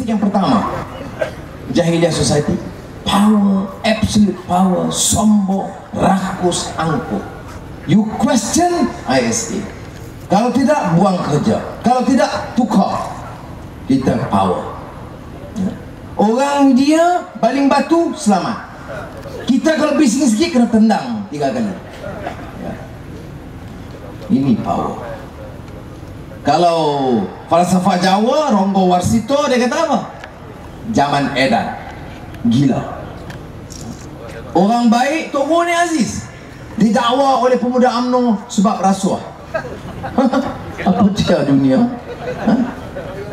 karakteristik yang pertama Jahiliyah society. Power, absolute power, sombong, rakus, angkuh. You question ISA. Kalau tidak, buang kerja. Kalau tidak, tukar. Kita power. Orang dia baling batu, selamat. Kita kalau bising sikit, kena tendang 3 kali. Ini power. Kalau falsafah Jawa, Ronggo Warsito, dia kata apa? Zaman edan. Gila. Orang baik, Tok Guni Aziz didakwa oleh pemuda UMNO sebab rasuah. Apa dia dunia?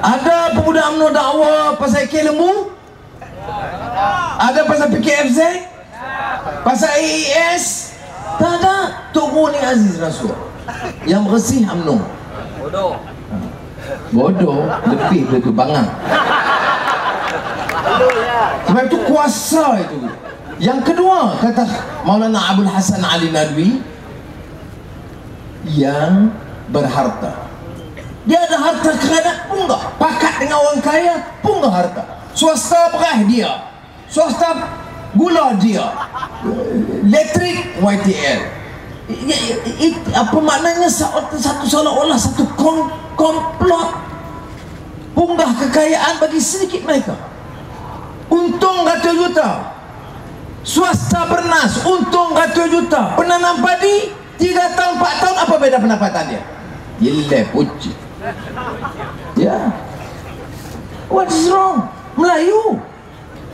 Ada pemuda UMNO dakwa pasal IK lembu? Ada pasal PKFZ? Pasal AES? Tak ada. Tok Guni Aziz rasuah. Yang bersih UMNO. Bodoh. Bodoh lebih dari itu bangang. Sebab itu kuasa itu. Yang kedua, kata Maulana Abdul Hasan Ali Nadwi, yang berharta. Dia ada harta kerana punggah. Pakat dengan orang kaya, punggah harta. Swasta beras dia, swasta gula dia, elektrik YTL. Apa maknanya satu seolah-olah satu komplot punggah kekayaan bagi sedikit mereka. Untung ratus juta. Swasta bernas, untung ratus juta. Penanam padi 3 tahun 4 tahun, apa beda pendapatan dia? Gila puji. Ya. What is wrong? Melayu.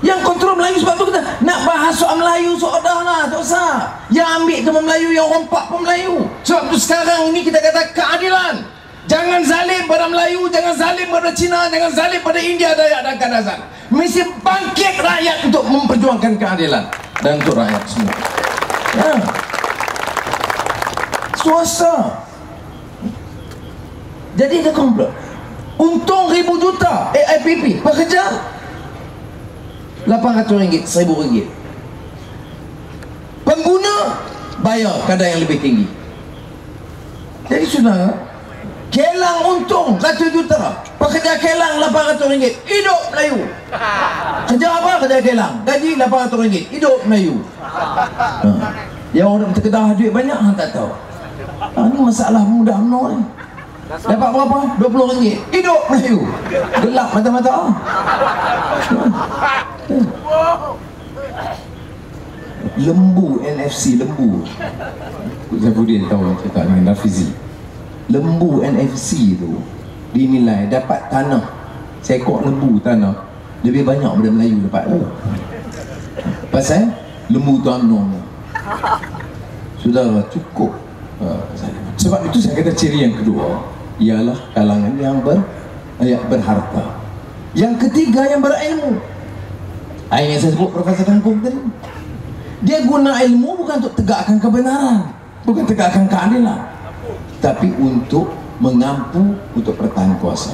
Yang kontrol Melayu, sebab tu kita nak bahas soal Melayu, soal dah lah, tak usah. Yang ambil cuma Melayu, yang rompak pun Melayu. Sebab tu sekarang ini kita kata keadilan. Jangan zalim pada Melayu, jangan zalim pada Cina, jangan zalim pada India, Dayak dan Kadazan. Mesti bangkit rakyat untuk memperjuangkan keadilan dan untuk rakyat semua. Ya. Swasta. Jadi dia komplot. Untung 1,000 juta AIPP pekerja RM800, RM1,000. Pengguna bayar kadar yang lebih tinggi. Jadi saudara, Kelang untung 100 juta, pekerja Kelang RM800, hidup Melayu. Kerja apa? Kerja Kelang, gaji RM800, hidup Melayu. Yang orang terkedah duit banyak, hang tak tahu. Ini masalah mudah UMNO ni. Dapat berapa? RM20, hidup Melayu. Gelap mata-mata. Lembu NFC, lembu. Zafudin tahu cerita dengan Rafizi. Lembu NFC tu dinilai dapat tanah, seekor lembu tanah lebih banyak daripada Melayu dapat tu. Pasal lembu tu UMNO. Sudah cukup. Sebab itu saya kata ciri yang kedua ialah kalangan yang berharta. Yang ketiga yang berilmu. Yang saya sebut Profesor Tengku tadi. Dia guna ilmu bukan untuk tegakkan kebenaran, bukan tegakkan keadilan, tapi untuk mengampu untuk pertahanan kuasa.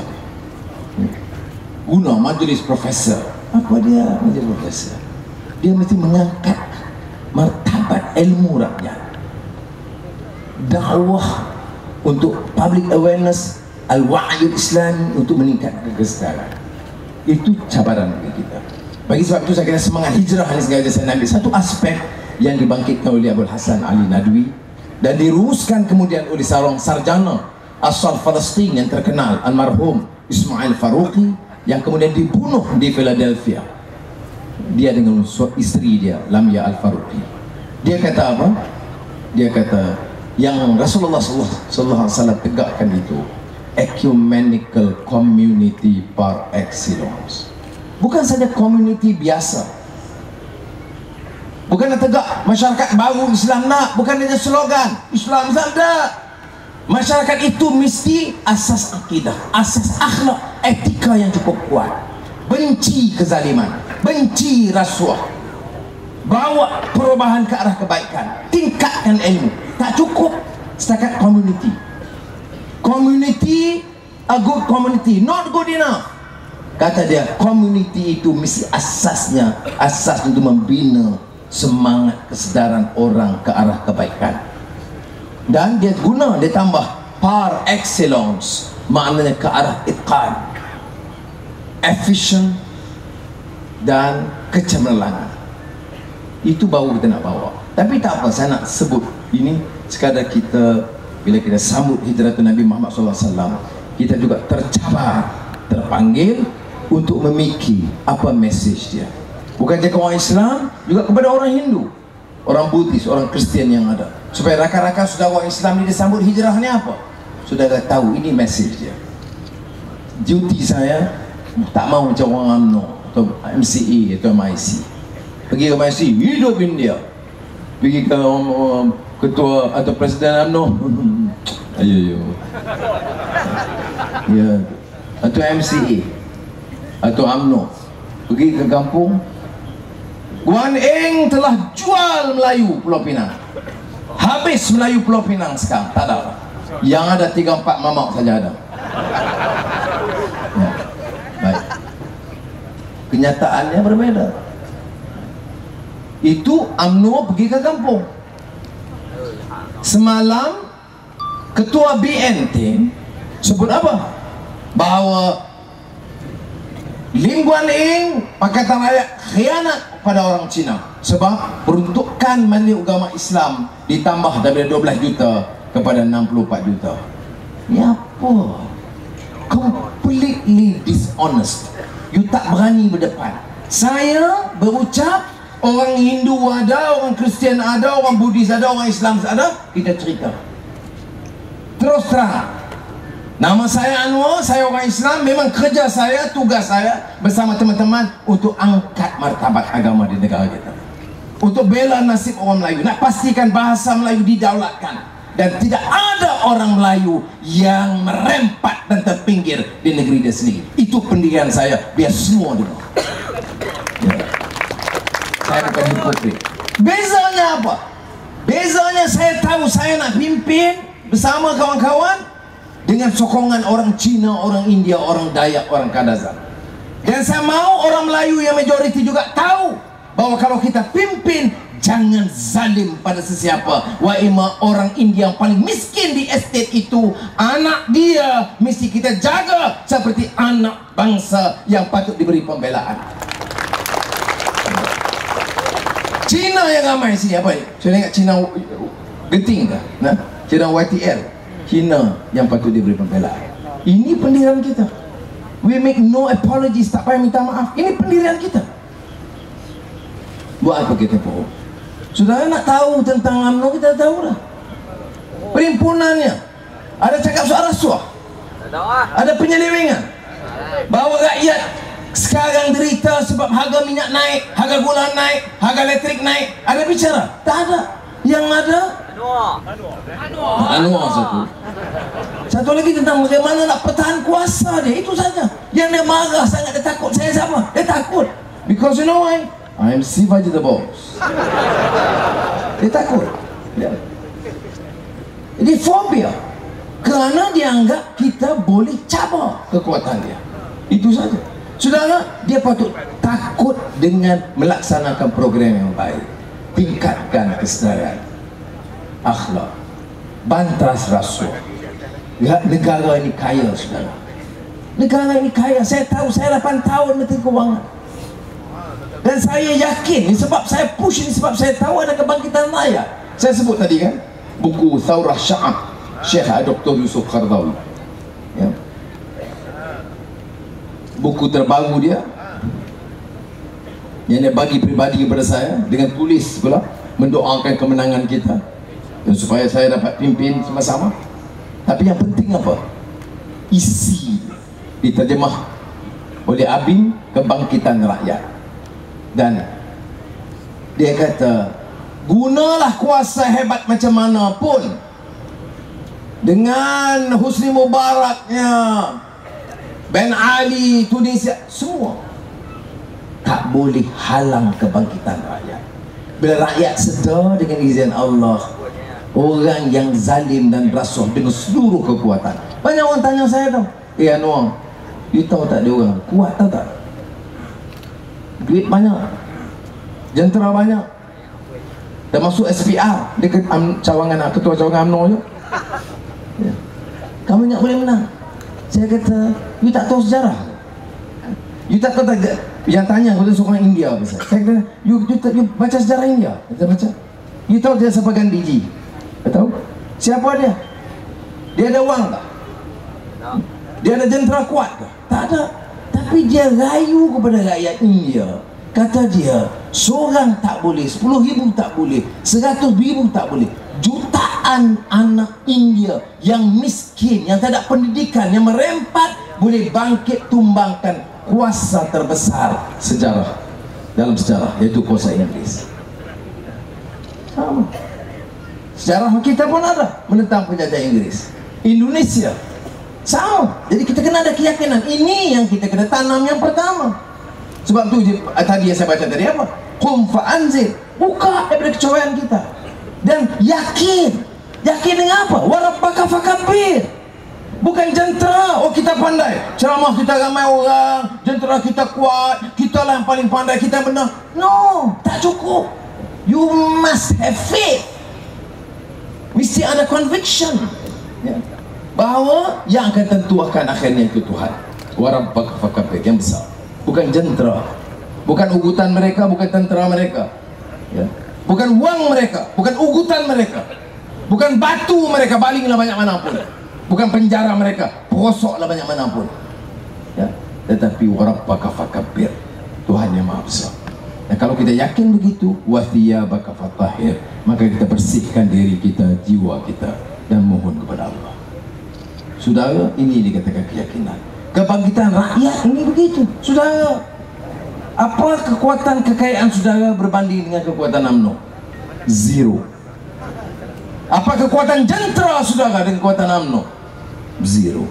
Guna majlis profesor. Apa dia majlis profesor? Dia mesti mengangkat martabat ilmu rakyat. Dakwah untuk public awareness, al-wa'yul Islam, untuk meningkatkan kesedaran. Itu cabaran bagi kita. Bagi sebab itu saya kira semangat hijrah ini sengaja saya ambil satu aspek yang dibangkitkan oleh Abdul Hasan Ali Nadwi dan dirumuskan kemudian oleh seorang sarjana asal Palestin yang terkenal, almarhum Ismail Faruqi, yang kemudian dibunuh di Philadelphia. Dia dengan isteri dia, Lamia Al-Faruqi. Dia kata apa? Dia kata yang Rasulullah SAW tegakkan itu ecumenical community par excellence. Bukan saja community biasa, bukan nak tegak masyarakat baru Islam nak, bukan saja slogan Islam tak. Masyarakat itu mesti asas akidah, asas akhlak, etika yang cukup kuat. Benci kezaliman, benci rasuah, bawa perubahan ke arah kebaikan, tingkatkan ilmu. Tak cukup setakat community. Community, a good community, not good enough. Kata dia, community itu mesti asasnya, asas untuk membina semangat kesedaran orang ke arah kebaikan. Dan dia guna, dia tambah par excellence, maknanya ke arah itqan. efisien dan kecemerlangan. Itu baru kita nak bawa. Tapi tak apa, saya nak sebut ini sekadar kita, bila kita sambut hijrah Nabi Muhammad SAW, kita juga tercabar, terpanggil untuk memikir apa mesej dia. Bukan saja orang Islam, juga kepada orang Hindu, orang Buddhis, orang Kristian yang ada, supaya rakan-rakan saudara orang Islam ni disambut hijrahnya apa, saudara tahu ini mesej dia. Duty saya tak mau macam orang UMNO atau MCA atau MIC. Pergi ke MIC, hidup India. Pergi ke ketua atau presiden UMNO, ayo ya, atau MCA atau UMNO, pergi ke kampung, Guan Eng telah jual Melayu Pulau Pinang, habis Melayu Pulau Pinang sekarang, tak ada. Yang ada 3-4 mamak saja ada. Ya. Baik. Kenyataannya berbeda. Itu UMNO pergi ke kampung. Semalam ketua BNT sebut apa? Bahawa Lim Guan Eng Pakatan Rakyat khianat pada orang Cina sebab peruntukan Majlis Ugama Islam ditambah daripada 12 juta kepada 64 juta. Ini apa? Completely dishonest. You tak berani berdepan. Saya berucap, orang Hindu ada, orang Kristian ada, orang Buddhis ada, orang Islam ada, kita cerita terus terang. Nama saya Anwar, saya orang Islam. Memang kerja saya, tugas saya bersama teman-teman untuk angkat martabat agama di negara kita, untuk bela nasib orang Melayu, nak pastikan bahasa Melayu didaulatkan dan tidak ada orang Melayu yang merempat dan terpinggir di negeri dia sendiri. Itu pendirian saya, biar semua dengar. Ya. Saya bukan hipokrit. Bezanya apa? Bezanya saya tahu saya nak pimpin bersama kawan-kawan dengan sokongan orang Cina, orang India, orang Dayak, orang Kadazan. Dan saya mau orang Melayu yang majoriti juga tahu bahawa kalau kita pimpin, jangan zalim pada sesiapa. Wa ima orang India yang paling miskin di estate itu, anak dia mesti kita jaga seperti anak bangsa yang patut diberi pembelaan. Cina yang ramai sini apa ni? Saya ingat Cina Genting kah? Nah, Cina YTL. Cina yang patut diberi pembelaan. Ini pendirian kita. We make no apologies, tak payah minta maaf. Ini pendirian kita. Buat apa kita bohong? Saudara nak tahu tentang UMNO, kita tahu dah. Perhimpunannya ada cakap soal rasuah, ada penyelewengan, bahawa rakyat sekarang derita sebab harga minyak naik, harga gula naik, harga elektrik naik. Ada bicara? Tak ada. Yang ada Anwar satu lagi tentang bagaimana nak pertahan kuasa dia. Itu saja. Yang dia marah sangat, dia takut. Saya siapa? Dia takut. Because you know why? I am Sivaji the boss. Dia takut. Jadi fobia, kerana dia anggap kita boleh cabar kekuatan dia. Itu saja. Saudara, dia patut takut dengan melaksanakan program yang baik. Tingkatkan kesedaran akhlak, bantras rasuah. Negara ini kaya, saudara. Negara ini kaya. Saya tahu, saya 8 tahun Menteri Kewangan, dan saya yakin ini sebab saya push, ini sebab saya tahu ada kebangkitan rakyat. Saya sebut tadi kan buku Thawrah Sya'ab Syekh Dr. Yusuf Qaradawi, ya. Buku terbaru dia yang dia bagi peribadi kepada saya dengan tulis pula, mendoakan kemenangan kita dan supaya saya dapat pimpin sama-sama. Tapi yang penting apa? Isi diterjemah oleh Abim, Kebangkitan Rakyat. Dan dia kata, gunalah kuasa hebat macam mana pun, dengan Husni Mubaraknya, Ben Ali, Tunisia, semua tak boleh halang kebangkitan rakyat. Bila rakyat sedar dengan izin Allah, orang yang zalim dan rasuah dengan seluruh kekuatan. Banyak orang tanya saya tau, Anwar, you tahu tak dia orang kuat tahu tak? Duit banyak, jentera banyak, termasuk SPR, dia cawangan, ketua cawangan UMNO je. Ya. Kamu nak boleh menang. Saya kata, you tak tahu sejarah. You tak tahu tak? Yang tanya kepada seorang India, saya kata, you baca sejarah India? Kita baca. You tahu dia siapa Gandhiji? Tahu? Siapa dia? Dia ada wang tak? Dia ada jentera kuat tak? Tak ada. Tapi dia rayu kepada rakyat India. Kata dia, seorang tak boleh, 10,000 tak boleh, 100,000 tak boleh. Jutaan anak India yang miskin, yang tak ada pendidikan, yang merempat, boleh bangkit tumbangkan kuasa terbesar sejarah, dalam sejarah, yaitu kuasa Inggris. Sama. Sejarah kita pun ada menentang penjajah Inggris. Indonesia sama. Jadi kita kena ada keyakinan. Ini yang kita kena tanam yang pertama. Sebab tu tadi yang saya baca tadi apa? Qum fa'anzir. Buka daripada kecoyan kita. Dan yakin. Yakin dengan apa? Warabbaka fakabbir. Bukan jentera. Oh, kita pandai, ceramah kita ramai orang, jentera kita kuat, kita lah yang paling pandai, kita benar. No, tak cukup. You must have faith. Mesti ada conviction, ya, bahawa yang akan tentu akan akhirnya itu Tuhan. Warabbaka fakabbir, yang besar. Bukan jentera, bukan ugutan mereka, bukan tentera mereka, ya. Bukan wang mereka, bukan ugutan mereka, bukan batu mereka, balinglah banyak manapun, bukan penjara mereka, perosoklah banyak manapun, ya. Tetapi warabbaka fakabbir, Tuhan yang maha besar. Dan kalau kita yakin begitu, wathiyabaka fatahhir, maka kita bersihkan diri kita, jiwa kita, dan mohon kepada Allah. Saudara, ini dikatakan keyakinan. Kebangkitan rakyat ini begitu, saudara. Apa kekuatan kekayaan saudara berbanding dengan kekuatan UMNO? Zero. Apa kekuatan jentera saudara dengan kekuatan UMNO? Zero.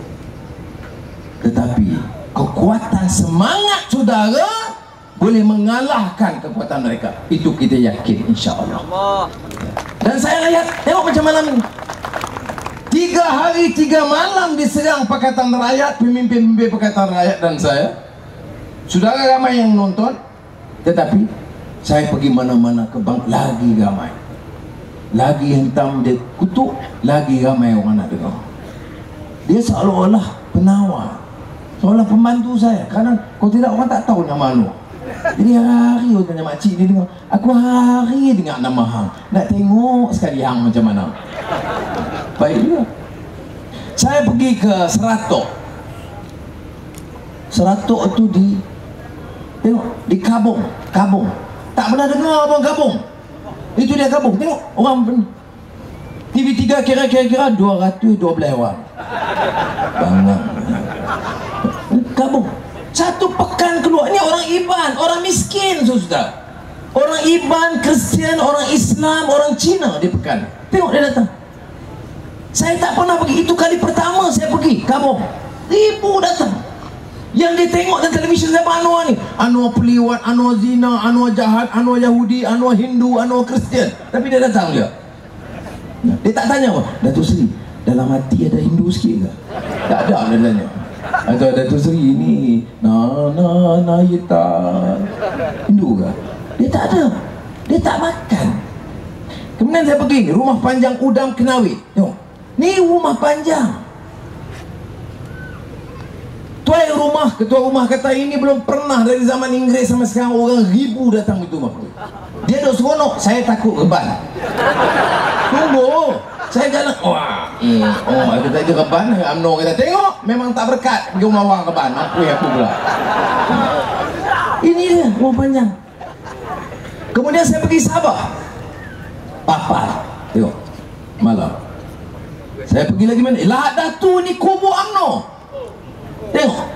Tetapi kekuatan semangat saudara boleh mengalahkan kekuatan mereka. Itu kita yakin, insya-Allah. Dan saya lihat, tengok macam malam ini, 3 hari 3 malam diserang Pakatan Rakyat, pemimpin-pemimpin Pakatan Rakyat dan saya. Saudara ramai yang nonton, tetapi saya pergi mana-mana ke bank, lagi ramai, lagi hitam dia kutuk, lagi ramai orang nak dengar. Dia seolah-olah penawar, seolah pembantu saya. Kadang kalau tidak orang tak tahu nama anu. Jadi hari orang tanya makcik dia dengar, aku hari dengar nama hang, nak tengok sekali hang macam mana. Baik juga. Saya pergi ke Seratok. Seratok itu tengok di Kabung. Tak pernah dengar abang Kabung. Itu dia Kabung. Tengok orang TV3 kira-kira 212 orang. Banyak. Kabung. 1 pekan keluar. Ini orang Iban, orang miskin, saudara. Orang Iban, Kristian, orang Islam, orang Cina di pekan. Tengok dia datang. Saya tak pernah pergi. Itu kali pertama saya pergi Kabung. Ribu datang. Yang dia tengok dalam televisyen siapa Anwar ni? Anwar peliwat, Anwar zina, Anwar jahat, Anwar Yahudi, Anwar Hindu, Anwar Kristian. Tapi dia datang dia. Dia tak tanya apa, Datuk Seri, dalam hati ada Hindu sikit ke? Tak ada dia tanya. Atau Datuk Seri ni Yita Hindu ke? Dia tak ada. Dia tak makan. Kemudian saya pergi Rumah Panjang Udam Kenawi. Tengok, ni rumah panjang. Tuai rumah, ketua rumah kata ini belum pernah dari zaman Inggeris sampai sekarang orang ribu datang itu rumah. Dia duduk seronok, saya takut reban. Tunggu, saya jalan, wah, aku tadi reban, UMNO kata, tengok, memang tak berkat pergi rumah orang reban, aku pula. Ini dia, rumah panjang. Kemudian saya pergi Sabah, Papar, tengok, malam. Saya pergi lagi mana? Lahad Datu ni kubur UMNO. Tengok,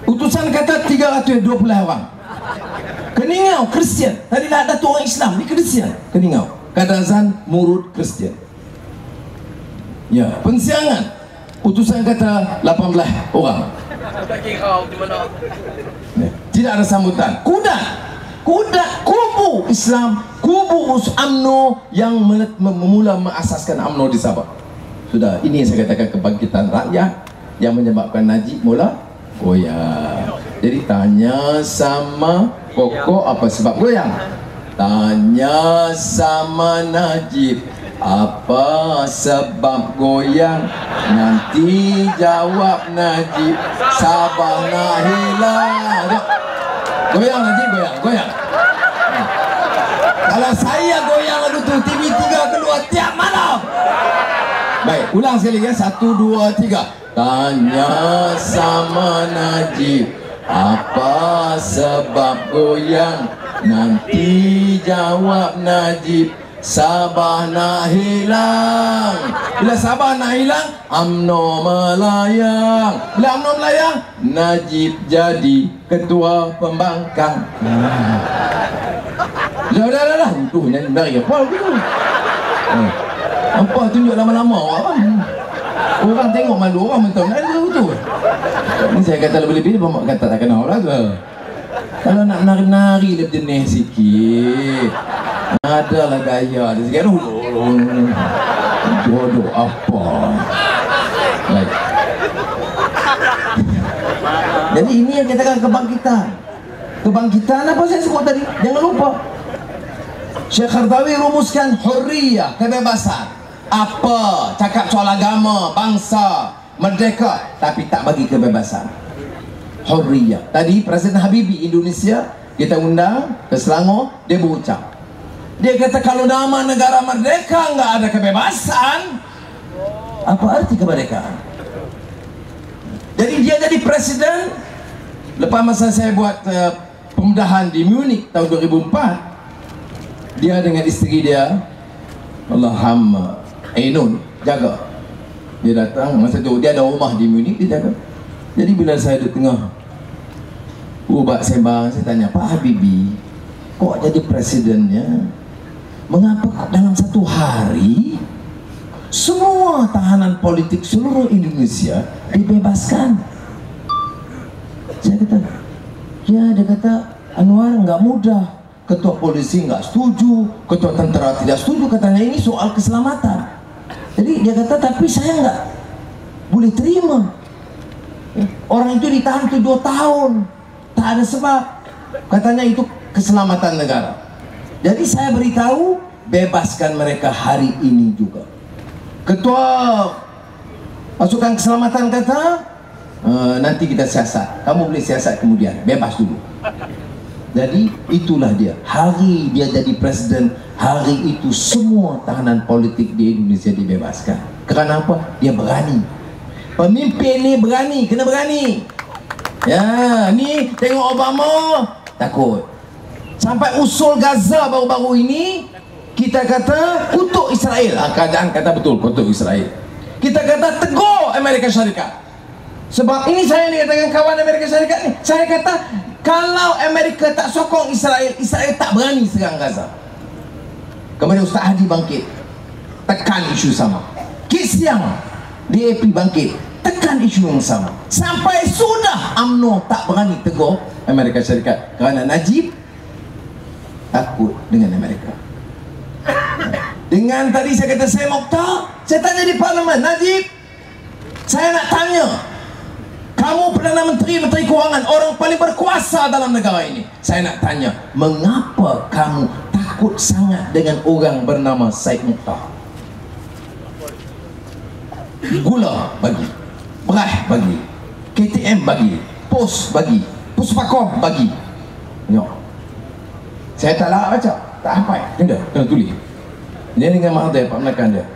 utusan kata 320 orang. Keningau Kristian. Tadi lah ada tu orang Islam, ni Kristian. Keningau Kadazan Murud Kristian. Ya, pensiangan utusan kata 18 orang. Ya, tidak ada sambutan. Kuda kubu Islam, kubu UMNO yang memula mengasaskan UMNO di Sabah. Sudah, ini yang saya katakan kebangkitan rakyat yang menyebabkan Najib mula goyang. Jadi tanya sama Koko apa sebab goyang? Tanya sama Najib Apa sebab goyang? Nanti jawab Najib, sabar nak hilang. Goyang Najib, goyang. Kalau saya goyang lagu tu, TV3 keluar tiap malam. Baik, ulang sekali ya. 1, 2, 3. Tanya sama Najib, apa sebab goyang? Nanti jawab Najib, sabar nak hilang. Bila sabar nak hilang, UMNO melayang. Bila UMNO melayang, Najib jadi ketua pembangkang. Dah. Tu nyanyi dari apa gitu. Apa tunjuk lama-lama awak kan? Orang tengok malu, orang mentang ada tu. Ni saya kata lebih-lebih, dia kata tak kenal lah tu. Kalau nak nari-nari lebih jenis sikit, adalah gaya dia sikit. Jodoh apa? Baik. Jadi ini yang kita katakan kebangkitan. Kebangkitan apa saya sebut tadi? Jangan lupa Syekh Qaradawi rumuskan hurriyah, kebebasan. Apa? Cakap soal agama, bangsa, merdeka, tapi tak bagi kebebasan. Hurriyah. Tadi Presiden Habibie Indonesia kita undang ke Selangor, dia berucap. Dia kata kalau nama negara merdeka nggak ada kebebasan, apa arti kemerdekaan? Jadi dia jadi presiden. Lepas masa saya buat pembedahan di Munich tahun 2004, dia dengan isteri dia, Allahumma Ainun, jaga. Dia datang, masa tu dia ada rumah di Munich, dia jaga. Jadi bila saya di tengah ubat sembang, saya tanya, Pak Habibie, kok jadi presidennya? Mengapa dalam satu hari semua tahanan politik seluruh Indonesia dibebaskan? Saya kata, ya, dia kata, Anwar nggak mudah. Ketua polisi nggak setuju, ketua tentera tidak setuju, katanya ini soal keselamatan. Jadi dia kata, tapi saya nggak boleh terima. Orang itu ditahan 2 tahun, tak ada sebab. Katanya itu keselamatan negara. Jadi saya beritahu, bebaskan mereka hari ini juga. Ketua pasukan keselamatan kata, nanti kita siasat. Kamu boleh siasat kemudian, bebas dulu. Jadi itulah dia. Hari dia jadi presiden, hari itu semua tahanan politik di Indonesia dibebaskan. Kerana apa? Dia berani. Pemimpin ni berani, kena berani. Ya, ni tengok Obama takut. Sampai usul Gaza baru-baru ini, kita kata kutuk Israel. Keadaan kata betul, kutuk Israel. Kita kata tegur Amerika Syarikat. Sebab ini saya ni katakan kawan Amerika Syarikat ni, saya kata kalau Amerika tak sokong Israel, Israel tak berani serang Gaza. Kemudian Ustaz Hadi bangkit, tekan isu sama. Kis yang DAP bangkit, tekan isu yang sama. Sampai sudah UMNO tak berani tegur Amerika Syarikat kerana Najib takut dengan Amerika. Dengan tadi saya kata saya Mokhtar, saya tanya di parlimen, Najib, saya nak tanya, kamu Perdana Menteri, Menteri Kewangan, orang paling berkuasa dalam negara ini. Saya nak tanya, mengapa kamu takut sangat dengan orang bernama Syed Mokhtar? Gula bagi, beras bagi, KTM bagi, pos bagi, Puspakom bagi. Tengok, saya tak larat baca, tak hafal. Kena tulis. Dia dengan Mahathir, Pak Melaka dia.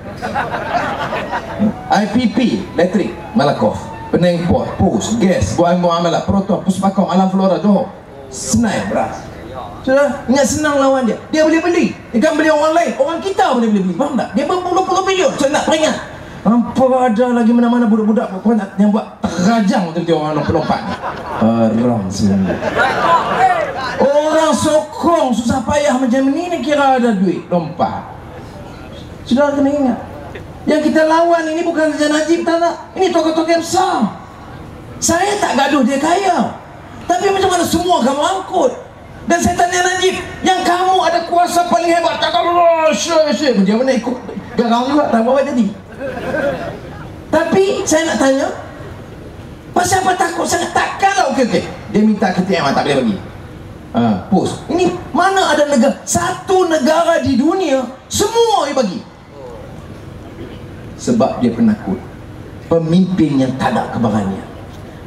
IPP, elektrik, Malakoff. Penang Port, Pos, Gas, Buang Muamalat, Proton, Puspakom, Alam Flora, Johor. Senai beras. Sudah, ingat senang lawan dia. Dia boleh beli. Dia kan beli orang lain. Orang kita boleh beli. Faham tak? Dia berpuluh-puluh bilion. Saya nak peringat. Apa ada lagi mana-mana budak-budak yang buat terajang betul-betul orang pelompat ni. Haram semua. Orang sokong susah payah macam ni kira ada duit lompat. Sudah kena ingat. Yang kita lawan ini bukan saja Najib, tak. Ini tokoh-tokoh yang besar. Saya tak gaduh dia kaya, tapi macam mana semua kamu angkut? Dan saya tanya Najib, yang kamu ada kuasa paling hebat, tak kalau syekh dia mana ikut garang juga, tak apa jadi. Tapi saya nak tanya, pasal apa takut sangat? Takkanlah okey. Dia minta KTM, tak boleh bagi. Pos. Ini mana ada negara, satu negara di dunia semua dia bagi. Sebab dia penakut. Pemimpin yang tak ada keberanian.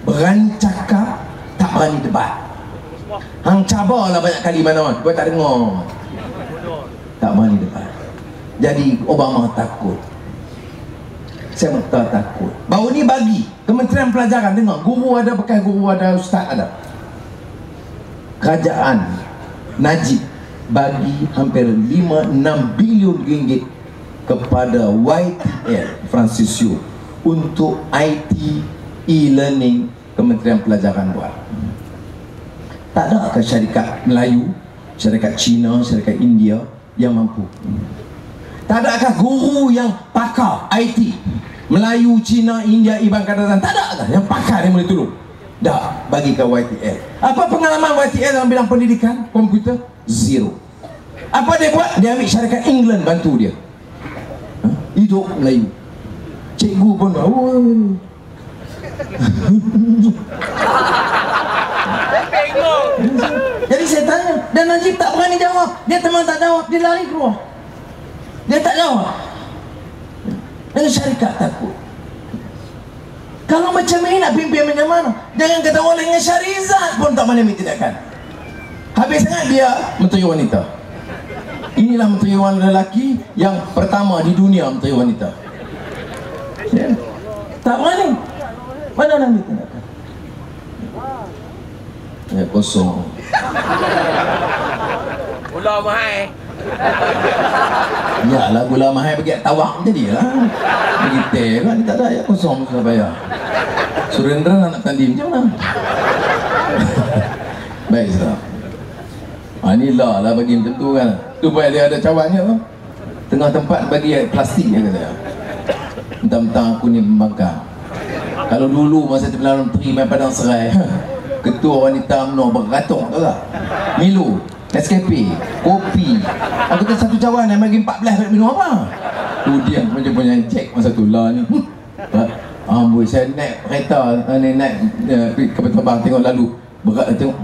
Berani cakap, tak berani debat. Hang cabarlah banyak kali mana, gua tak dengar. Tak berani debat. Jadi Obama takut. Saya Mokhtar takut. Baru ni bagi Kementerian Pelajaran, dengar, guru ada, bekas guru ada, ustaz ada. Kerajaan Najib bagi hampir 5-6 bilion ringgit kepada YTL Francis Yu untuk IT e-learning Kementerian Pelajaran buat. Tak ada ke syarikat Melayu, syarikat Cina, syarikat India yang mampu? Tak adakah guru yang pakar IT Melayu, Cina, India, Iban Kadazan? Tak ada ke yang pakar yang boleh tolong? Dah bagi ke YTL. Apa pengalaman YTL dalam bidang pendidikan komputer? Zero. Apa dia buat? Dia ambil syarikat England bantu dia. Hidup Melayu. Cikgu pun jadi saya tanya, dan Najib tak berani jawab. Dia memang tak jawab, dia lari keluar. Dia tak jawab. Dan syarikat takut. Kalau macam ini nak pimpin macam mana? Jangan kata orang dengan Syahrizad pun tak boleh tindakan. Habis sangat dia menteri wanita. Inilah menteri wanita lelaki yang pertama di dunia, menteri wanita. Ya. Tak berani. Mana nak tindakan? Ya, kosong. Gula mahal. Ya lah, gula mahal bagi tawak jadilah. Bagi teh kan tak ada, ya kosong sudah bayar. Surendra nak tanding macam mana? Baik saudara. Inilah lah bagi macam tu kan. Tu boleh dia ada cawannya tu. Tengah tempat bagi plastik dia kata. Mentang-mentang aku ni pembangkang. Kalau dulu masa Perdana Menteri main Padang Serai, ketua wanita UMNO beratok tu tak? Milo, Nescafe, kopi. Aku kata satu cawan yang bagi 14 nak minum apa? Tu dia macam punya cek masa tu lah ni. Amboi, saya naik kereta, naik kapal terbang tengok lalu. Berat tengok,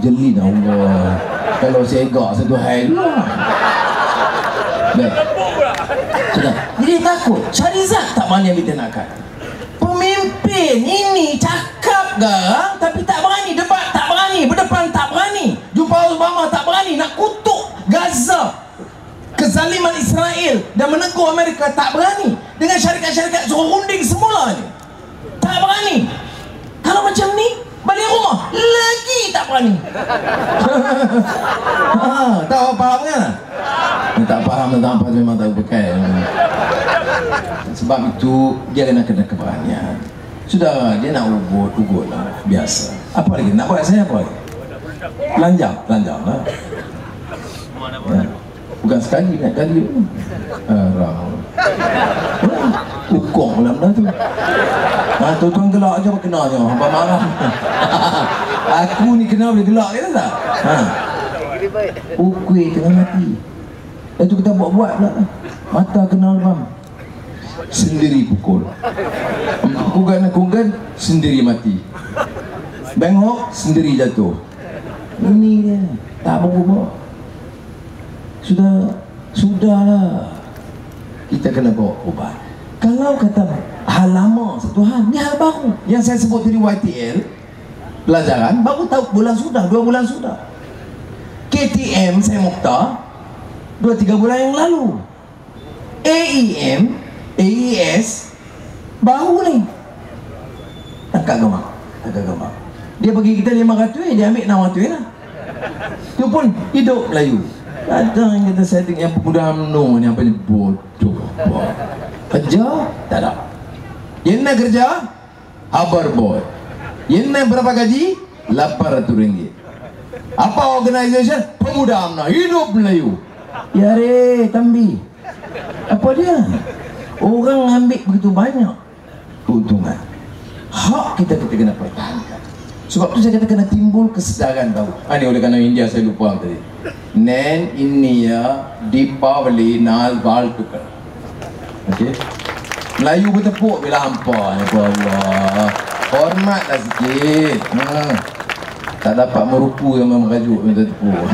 jeli dah Allah. Kalau saya egak satu hari lah. Baik. Sudah. Jadi takut. Syahrizad tak berani ambil tindakan. Pemimpin ini cakap garang tapi tak berani debat, tak berani berdepan, tak berani jumpa Obama, tak berani nak kutuk Gaza, kezaliman Israel dan menegur Amerika, tak berani. Dengan syarikat-syarikat suruh runding semula ni, tak berani. Kalau macam ni balik rumah lagi tak berani. Tahu faham kan? Tak faham tentang apa memang tak berkai. Sebab itu dia kena keberanian. Sudah, dia nak ugut lah, biasa. Apa lagi nak buat saya apa lagi? Telanjang lah. Ya. Bukan sekali, naik kali pun. Ukong lah benda tu. Tuan-tuan gelak je apa kenanya, hampa marah. Aku ni kena boleh gelak ke tak? Ukui tengah mati. Itu kita buat-buat pula. Mata kena lebam, sendiri pukul. Kugan sendiri mati. Bengok sendiri jatuh. Ini dia, tak berubah. Sudahlah. Kita kena bawa ubat. Kalau kata hal lama satu hal, ni hal baru. Yang saya sebut tadi YTL pelajaran baru tahu bulan sudah, 2 bulan sudah. KTM saya Mokhtar 2-3 bulan yang lalu. AES baru ni. Angkat gambar. Dia bagi kita 500, dia ambil 600 lah. Itu pun hidup Melayu. Kadang yang kata setting yang pemuda UMNO ni apa ni bodoh. Kerja tak ada. Yang nak kerja hoverboard. Yang nak berapa gaji? 800 ringgit. Apa organisation? Pemuda UMNO, hidup Melayu. Ya re, Tambi. Apa dia? Orang ambil begitu banyak keuntungan. Hak kita kena pertahankan. Sebab tu saya kata kena timbul kesedaran tahu. Ini oleh kerana India saya lupa tadi. Nen India Deepavali Nal Bal Tukar. Okey. Melayu bertepuk bila hampa. Ya Allah. Hormatlah sikit. Tak dapat merupu yang merajuk minta tepuk.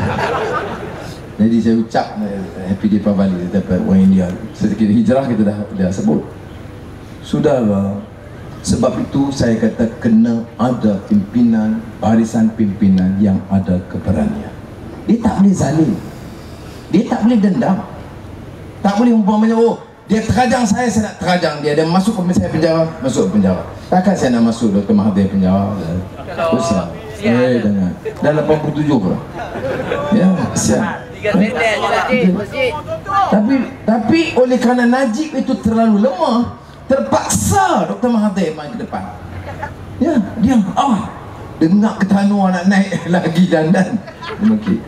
Jadi saya ucap Happy Deepavali dapat orang India. Sedikit hijrah kita dah sebut. Saudara, sebab itu saya kata kena ada pimpinan, barisan pimpinan yang ada keberanian. Dia tak boleh zalim, dia tak boleh dendam, tak boleh umpamanya, oh dia terajang saya nak terajang dia, masuk ke saya penjara, masuk penjara. Takkan saya nak masuk Dr. Mahathir penjara? Besar. Jangan. Dah 87 lah. Ya, siap. Tapi oleh kerana Najib itu terlalu lemah, terpaksa Dr. Mahathir main ke depan. Ya, dia dengar ketanu nak naik lagi dandan. Okey.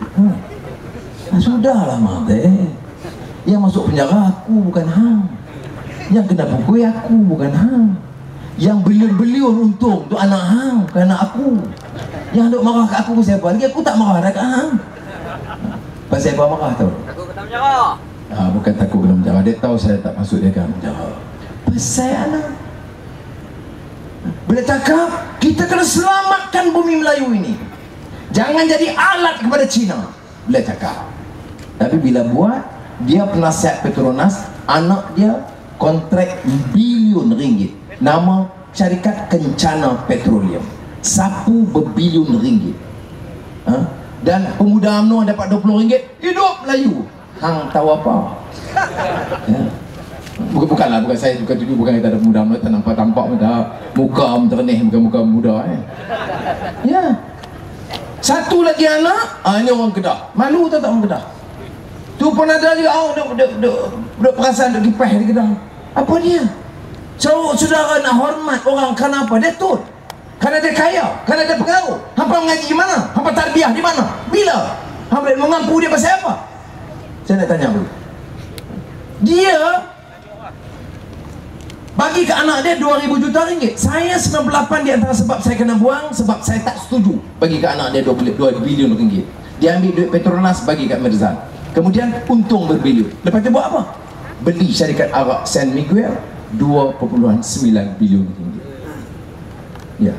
Sudahlah Mahathir. Yang masuk penjara aku bukan hang. Yang kena pukul aku bukan hang. Yang beliun-beliun untung tu anak hang, bukan anak aku. Yang duk marah kat aku siapa? Lagi aku tak marah kat hang. Pasal apa marah tau? Takut kena penjara. Bukan takut kena penjara. Dia tahu saya tak masuk dia kena penjara. Pasal anak. Bila cakap kita kena selamatkan bumi Melayu ini, jangan jadi alat kepada Cina. Bila cakap. Tapi bila buat, dia penasihat Petronas, anak dia kontrak bilion ringgit. Nama syarikat Kencana Petroleum. Sapu berbilion ringgit. Dan pemuda UMNO dapat 20 ringgit. Hidup Melayu. Hang tahu apa? Ya. Bukanlah, bukan saya bukan tuju, bukan kita ada pemuda UMNO tak nampak-tampak muka ternih, bukan muka muda. Ya. Satu lagi anak, ini orang Kedah. Malu tak orang Kedah? Tu pun ada juga duk perasan duk kipas di Kedah. Apa dia? Saudara nak hormat orang kerana apa? Dia tut. Kerana dia kaya, kerana dia pengaruh. Hampa mengaji di mana? Hampa tarbiyah di mana? Bila? Hampa mengampu dia pasal apa? Saya nak tanya dulu. Dia bagi ke anak dia 2,000 juta ringgit. Saya 98 di antara sebab saya kena buang, sebab saya tak setuju bagi ke anak dia 2 bilion ringgit. Dia ambil duit Petronas bagi kat Mirzan. Kemudian untung berbilion. Lepas tu buat apa? Beli syarikat Arak San Miguel 2.9 bilion ringgit. Ya.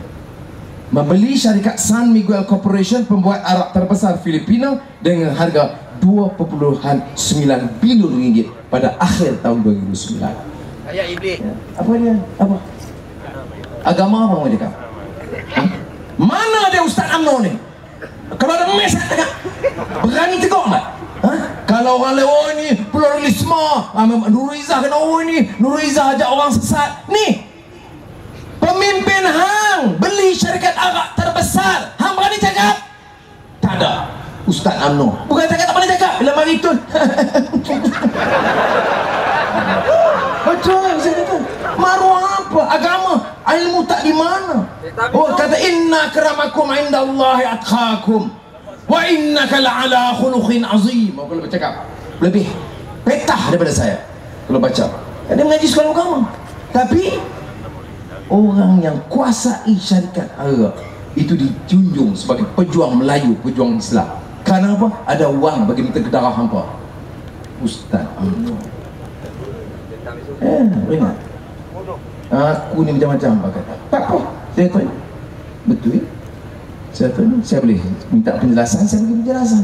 Membeli syarikat San Miguel Corporation, pembuat arak terbesar Filipina, dengan harga 2.9 bilion ringgit pada akhir tahun 2009. Ayat iblis. Ya. Apa dia? Apa? Agama apa mau cakap? Mana dia Ustaz UMNO ni? Kalau ada mes tak berani tegur tak? Kalau orang lewat ni pluralisme, Nur Izzah kena ni, Nur Izzah ajak orang sesat. Ni pemimpin hang beli syarikat arak terbesar, hang berani cakap? Tak ada. Ustaz UMNO bukan cakap tak boleh cakap, bila mari tu betul saya kata. Maruah apa? Agama, ilmu tak di mana. Oh, kata inna akramakum indallahi atqakum wa innaka la'ala khuluqin azim. Kalau bercakap lebih petah daripada saya kalau baca. Dia mengaji sekolah agama. Tapi orang yang kuasai syarikat arak itu dijunjung sebagai pejuang Melayu, pejuang Islam. Kerana apa? Ada wang bagi minta ke darah hampa. Ustaz UMNO. Ingat. Aku ni macam-macam apa kata. Tak apa. Saya tahu. Betul. Saya tahu. Saya boleh minta penjelasan, saya bagi penjelasan.